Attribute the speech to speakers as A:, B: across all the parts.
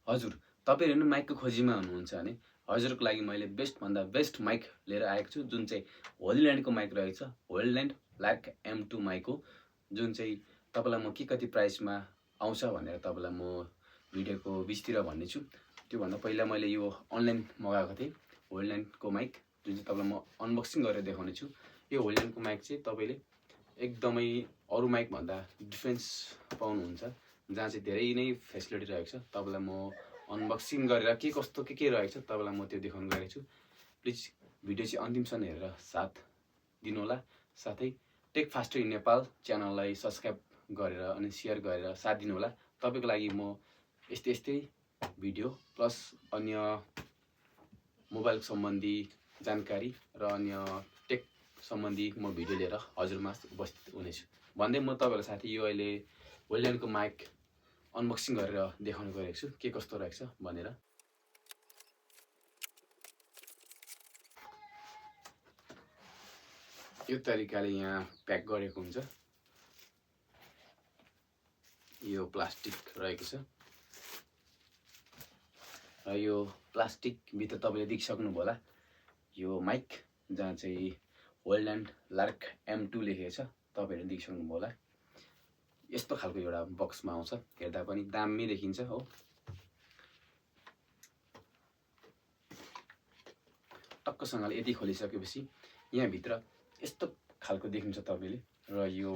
A: हजुर तपाईहरु माइकको खोजीमा हुनुहुन्छ भने हजुरको लागि मैले बेस्ट भन्दा बेस्ट माइक लिएर आएको छु जुन चाहिँ होलील्यान्डको माइक रहेछ होलील्यान्ड लार्क M2 माइक हो जुन चाहिँ तपाईलाई म के कति प्राइसमा आउँछ भनेर तपाईलाई म भिडियोको बिचतिर भन्ने छु त्यो भन्दा पहिला मैले यो अनलाइन मगाएको थिए होलील्यान्डको माइक जुन चाहिँ तपाईलाई म अनबक्सिङ गरेर देखाउने छु यो होलील्यान्डको माइक चाहिँ तपाईले एकदमै अरु माइक भन्दा डिफरेन्स पाउनुहुन्छ जहाँ चाहिँ धेरै नै फेसिलिटी रहेको छ तपाईलाई म अनबक्सिङ गरेर के कस्तो के रहेको छ तपाईलाई म त्यो देखाउन गएको छु प्लिज भिडियो चाहिँ अन्तिमसम्म हेरेर साथ दिनु होला साथै टेक फास्टर इन नेपाल च्यानललाई सब्स्क्राइब गरेर अनि शेयर गरेर साथ दिनु होला तपाईको लागि म यस्तै भिडियो प्लस अन्य मोबाइल सम्बन्धी जानकारी र अन्य टेक सम्बन्धी म भिडियो लिएर हजुरमा उपस्थित हुनेछु भन्दै म तपाईहरुलाई साथी यो अहिले होलील्यान्डको माइक अनबक्सिङ गरेर देखाउन गएको छु के कस्तो रहेछ भनेर यो तरिकाले यहाँ प्याक गरेको हुन्छ यो प्लास्टिक रहेको छ र यो प्लास्टिक भित्र तपाईले देखिसक्नु होला यो माइक जहाँ चाहिँ होलील्यान्ड लार्क M2 लेखेको छ तपाईहरुले देखिसक्नु होला यस्तो खालको एउटा बक्समा आउँछ हेर्दा पनि दामी देखिन्छ हो टक्कसँगले यति खोलिसकेपछि यहाँ भित्र यस्तो खालको देखिन्छ तपाईले र यो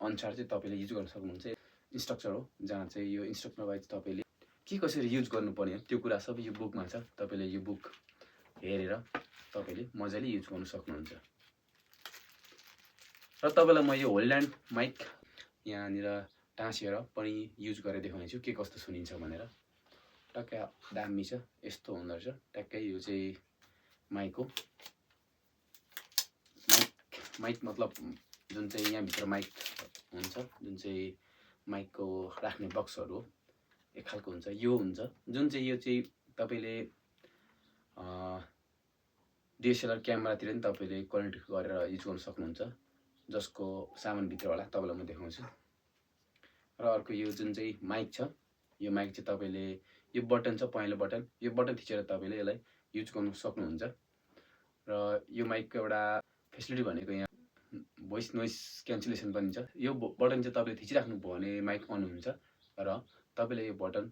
A: अनुसार चाहिँ तपाईले युज गर्न सक्नुहुन्छ इन्स्ट्रक्चर हो जहाँ चाहिँ यो इन्स्ट्रक्सन वाइज तपाईले के कसरी युज गर्नुपर्ने त्यो कुरा सबै यो बुकमा छ तपाईले यो बुक हेरेर तपाईले मजाले युज गर्न सक्नुहुन्छ र तपाईलाई म यो होलील्यान्ड माइक यहाँनिर टाँसेर पनि युज गरेर देखाउने छु के कस्तो सुनिन्छ भनेर टक्कै दामी छ यस्तो हुँदो रहेछ टक्कै यो चाहिँ माइक हो माइक मतलब जुन चाहिँ यहाँ भित्र माइक हुन्छ जुन चाहिँ माइकको राख्ने बक्सहरु हो एक खालको हुन्छ यो हुन्छ जुन चाहिँ यो चाहिँ तपाईले DSLR क्यामेरातिर नि तपाईले कनेक्ट गरेर युज गर्न सक्नुहुन्छ जसको सामान भित्र होला तपाईलाई म देखाउँछु र अर्को यो जुन चाहिँ माइक छ यो माइक चाहिँ तपाईले यो बटन छ पहेँलो बटन यो बटन थिचेर तपाईले यसलाई युज गर्न सक्नुहुन्छ र यो माइकको एउटा फेसिलिटी भनेको यहाँ भोइस नोइज क्यान्सलेसन पनि छ यो बटन चाहिँ तपाईले थिचिराख्नु भयो भने माइक अन हुन्छ र तपाईले यो बटन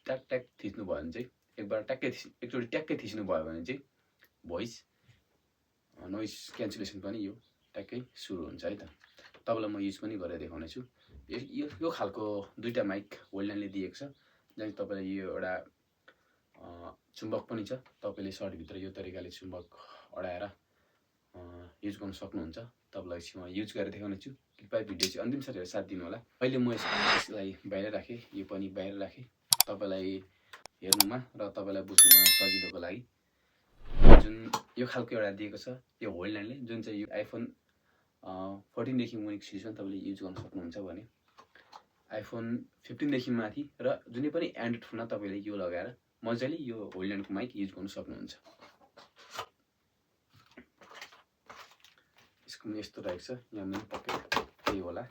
A: ट्याक ट्याक थिच्नु भयो भने चाहिँ एकचोटी ट्याक्कै थिच्नु भयो भने चाहिँ भोइस नोइज क्यान्सलेसन पनि यो ट्याक्कै सुरु हुन्छ है त तपाईलाई म युज पनि गरेर देखाउने छु यो खालको दुईटा माइक होलील्यान्डले दिएको छ जहाँ तपाईले यो एउटा चुम्बक पनि छ तपाईले सर्ट भित्र यो तरिकाले चुम्बक अडाएर युज गर्न सक्नुहुन्छ तपाईलाई म युज गरेर देखाउने छु कृपया भिडियो चाहिँ अन्तिमसम्म हेरेर साथ दिनु होला अहिले म यसलाई बाहिर राखे यो पनि बाहिर राखे तपाईलाई हेर्नुमा र तपाईलाई बुझ्नुमा सजिलोको लागि जुन यो खालको एउटा दिएको छ यो होलील्यान्डले जुन चाहिँ यो आइफोन 14 देखि मुनिको सिरिजमा तपाईले युज गर्न सक्नुहुन्छ भने आइफोन 15 देखि माथि र जुनै पनि एन्ड्रोइड फोनमा तपाईले यो लगाएर मजाले यो होलील्यान्डको माइक युज गर्न सक्नुहुन्छ यसको यस्तो रहेको छ यहाँ मेन पकेट त्यही होला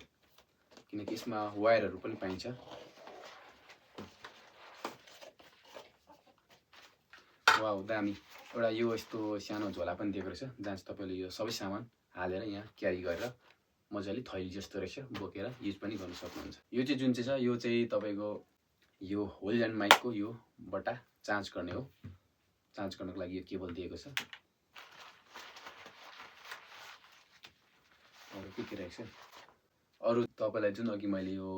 A: किनकि यसमा वायरहरु पनि पाइन्छ वाउ दामी एउटा यो यस्तो सानो झोला पनि दिएको रहेछ जहाँ चाहिँ तपाईले यो सबै सामान हालेर यहाँ क्यारी गरेर मजाले थैली जस्तो रहेछ बोकेर युज पनि गर्न सक्नुहुन्छ यो चाहिँ जुन चाहिँ छ यो चाहिँ तपाईको यो होलील्यान्ड माइकको यो बटा चार्ज गर्ने हो चार्ज गर्नको लागि यो केबल दिएको छ अरु के रहेछ अरु तपाईलाई जुन अघि मैले यो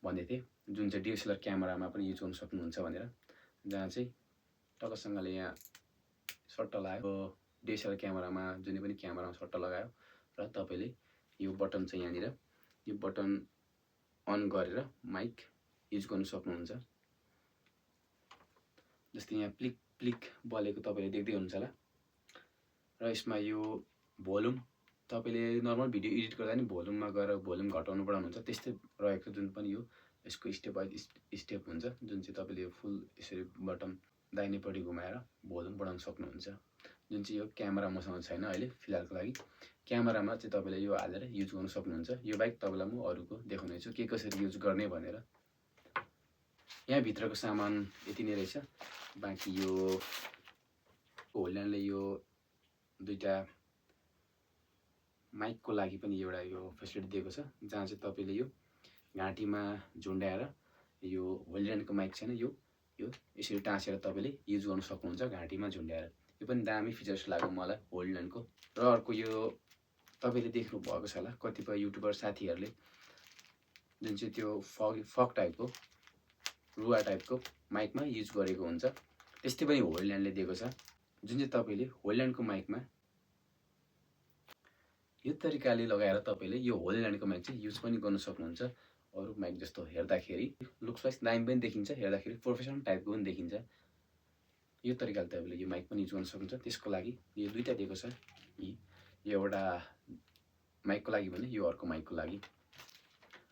A: भन्दै थिए जुन चाहिँ DSLR क्यामेरामा पनि युज गर्न सक्नुहुन्छ भनेर जहाँ चाहिँ टक्कसँगले यहाँ सट्ट लाग्यो DSLR क्यामेरामा जुनै पनि क्यामेरामा सट्ट लगायो र तपाईले यो बटन चाहिँ यहाँनिर यो बटन अन गरेर माइक युज गर्न सक्नुहुन्छ जस्तै यहाँ प्लिक प्लिक बलेको तपाईले देख्दै हुनुहुन्छ होला र यसमा यो भोल्युम तपाईले नर्मल भिडियो एडिट गर्दा नि भोल्युममा गएर भोल्युम घटाउनु बढाउनु हुन्छ त्यस्तै रहेको जुन पनि यो यसको स्टेप बाइ स्टेप हुन्छ जुन चाहिँ तपाईले यो फुल यसरी बटन दाहिनेपट्टि घुमाएर भोल्युम बढाउन सक्नुहुन्छ जुन चाहिँ यो क्यामेरा मसँग छैन अहिले फिलहालको लागि क्यामेरामा चाहिँ तपाईले यो हालेर युज गर्न सक्नुहुन्छ यो बाइक तपाईलाई म अरुको देखाउने छु के कसरी युज गर्ने भनेर यहाँभित्रको सामान यति नै रहेछ। बाँकी यो होल्डरले यो दुईवटा माइकको लागि पनि एउटा यो फेसिलिटी दिएको छ, जहाँ चाहिँ तपाईँले यो घाँटीमा झुन्ड्याएर यो होल्डरको माइक छैन, यो यसरी टाँसेर तपाईँले युज गर्न सक्नुहुन्छ घाँटीमा झुन्ड्याएर। यो पनि दामी फिचर्स लाग्यो मलाई होल्डरको। र अर्को यो तपाईँले देख्नु भएको छ होला कतिपय युट्युबर साथीहरूले जुन चाहिँ त्यो फक टाइपको रुवा टाइपको माइकमा युज गरेको हुन्छ, त्यस्तै पनि होल्डरले दिएको छ, जुन चाहिँ तपाईँले होल्डरको माइकमा यो तरिकाले लगाएर तपाईँले यो होल्डरको माइक चाहिँ युज पनि गर्न सक्नुहुन्छ। अरू माइक जस्तो हेर्दाखेरि लुक्स वाइज दामी पनि देखिन्छ, हेर्दाखेरि प्रोफेसनल टाइपको पनि देखिन्छ। यो तरिकाले तपाईँले यो माइक पनि युज गर्न सक्नुहुन्छ। त्यसको लागि यो दुईवटा दिएको छ, यो एउटा माइकको लागि भने यो अर्को माइकको लागि।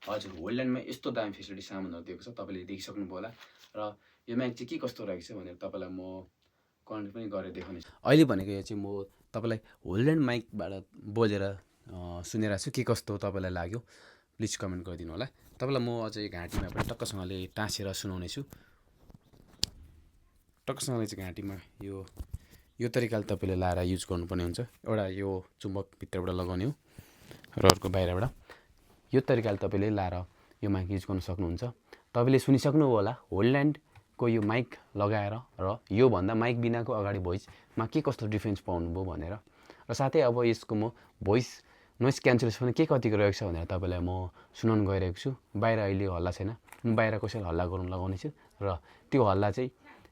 A: हजुर, होल्डरमा यस्तो दामी फेसिलिटी सामानहरू दिएको छ, तपाईँले देखिसक्नुभयो होला। र यो माइक चाहिँ के कस्तो रहेछ भनेर तपाईँलाई म कमेन्ट पनि गरेर देखाउनेछु। अहिले भनेको यो चाहिँ म तपाईँलाई होल्डर माइकबाट बोलेर सुनेर छु, के कस्तो तपाईँलाई लाग्यो प्लिज कमेन्ट गरिदिनु होला। तपाईँलाई म अझै घाँटीमा पनि टक्कसँगले टाँसेर सुनाउने छु। टक्कसँगले चाहिँ घाँटीमा यो तरिकाले तपाईँले लाएर युज गर्नुपर्ने हुन्छ। एउटा यो चुम्बक भित्रबाट लगाउने हो र अर्को बाहिरबाट। यो तरिकाले तपाईँले लाएर यो माइक युज गर्न सक्नुहुन्छ। तपाईँले सुनिसक्नुभयो होला होल्डको यो माइक लगाएर र योभन्दा माइक बिनाको अगाडि भोइसमा के कस्तो डिफ्रेन्स पाउनुभयो भनेर। र साथै अब यसको म भोइस नोइस क्यान्सलेसन पनि के कतिको रहेको छ भनेर तपाईँलाई म सुनाउन गइरहेको छु। बाहिर अहिले हल्ला छैन, म बाहिर कसैले हल्ला गर्नु लगाउने छु र त्यो हल्ला चाहिँ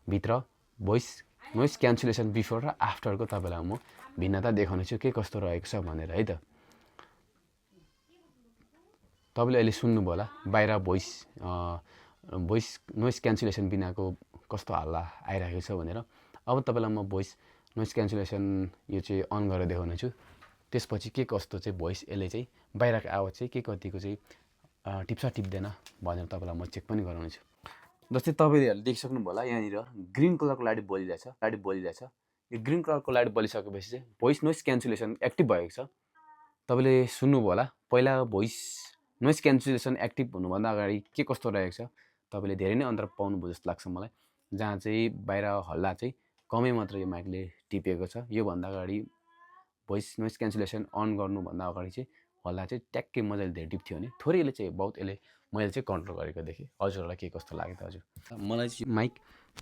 A: भित्र भोइस नोइस क्यान्सलेसन बिफोर र आफ्टरको तपाईँलाई म भिन्नता देखाउने छु के कस्तो रहेको छ भनेर, है त। तपाईँले अहिले सुन्नुभयो होला बाहिर भोइस नोइस क्यान्सलेसन बिनाको कस्तो हल्ला आइरहेको छ भनेर। अब तपाईँलाई म भोइस नोइस क्यान्सलेसन यो चाहिँ अन गरेर देखाउने छु। त्यसपछि के कस्तो चाहिँ भोइस यसले चाहिँ बाहिरको आवाज चाहिँ के कतिको चाहिँ टिप्छ टिप्दैन भनेर तपाईँलाई म चेक पनि गराउने छु। जस्तै तपाईँले देखिसक्नुभयो होला यहाँनिर ग्रिन कलरको लाइट बलिरहेछ। यो ग्रिन कलरको लाइट बलिसकेपछि चाहिँ भोइस नोइस क्यान्सलेसन एक्टिभ भएको छ। तपाईँले सुन्नुभयो होला पहिला भोइस नोइस क्यान्सलेसन एक्टिभ हुनुभन्दा अगाडि के कस्तो रहेको छ, तपाईँले धेरै नै अन्तर पाउनुभयो जस्तो लाग्छ मलाई। जहाँ चाहिँ बाहिर हल्ला चाहिँ कमै मात्र यो माइकले टिपेको छ। योभन्दा अगाडि भोइस नोइस क्यान्सलेसन अन गर्नुभन्दा अगाडि चाहिँ हल्ला चाहिँ ट्याक्कै मजाले धेरै टिप्थ्यो भने थोरै यसले चाहिँ बहुत मैले चाहिँ कन्ट्रोल गरेको देखेँ। हजुरहरूलाई के कस्तो लाग्यो त हजुर? मलाई चाहिँ माइक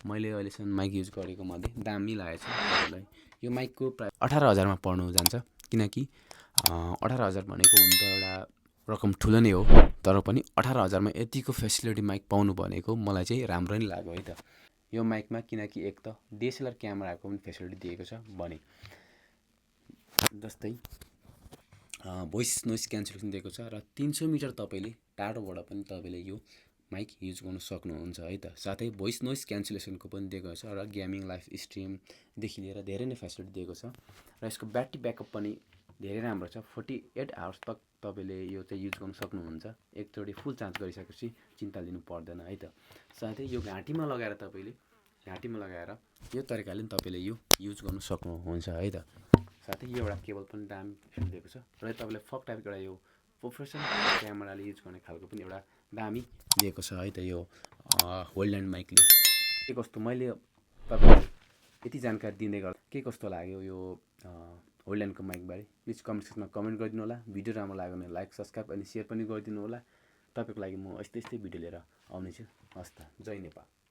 A: मैले अहिलेसम्म माइक युज गरेको मध्ये दामी लागेको छ। तपाईँलाई यो माइकको प्राइस 18,000मा पर्नु जान्छ, किनकि 18,000 भनेको हुन त एउटा रकम ठुलो नै हो, तर पनि 18,000मा यतिको फेसिलिटी माइक पाउनु भनेको मलाई चाहिँ राम्रो नै लाग्यो, है त। यो माइकमा किनकि एक त DSLR क्यामेराको पनि फेसिलिटी दिएको छ भने जस्तै भोइस नोइस क्यान्सलेसन दिएको छ र 300 मिटर तपाईँले टाढोबाट पनि तपाईँले यो माइक युज गर्न सक्नुहुन्छ, है त। साथै भोइस नोइस क्यान्सलेसनको पनि दिएको छ र गेमिङ लाइभ स्ट्रिमदेखि लिएर धेरै नै फेसिलिटी दिएको छ। र यसको ब्याट्री ब्याकअप पनि धेरै राम्रो छ। 48 आवर्स तक तपाईँले यो चाहिँ युज गर्न सक्नुहुन्छ। एकचोटि फुल चार्ज गरिसकेपछि चिन्ता लिनु पर्दैन, है त। साथै यो घाँटीमा लगाएर यो तरिकाले पनि तपाईँले यो युज गर्न सक्नुहुन्छ, है त। साथै यो एउटा केबल पनि दामी दिएको छ र तपाईँले फक टाइपको एउटा यो प्रोफेसनल क्यामेराले युज गर्ने खालको पनि एउटा दामी दिएको छ, है त। यो होल्डर माइकले के कस्तो मैले तपाईँलाई यति जानकारी दिँदै गर्दा के कस्तो लाग्यो यो होल्डरको माइकबारे प्लिज कमेन्ट सेक्सनमा कमेन्ट गरिदिनु होला। भिडियो राम्रो लाग्यो भने लाइक सब्सक्राइब अनि सेयर पनि गरिदिनु होला। तपाईँको लागि म यस्तै भिडियो लिएर आउनेछु। हस् त, जय नेपाल।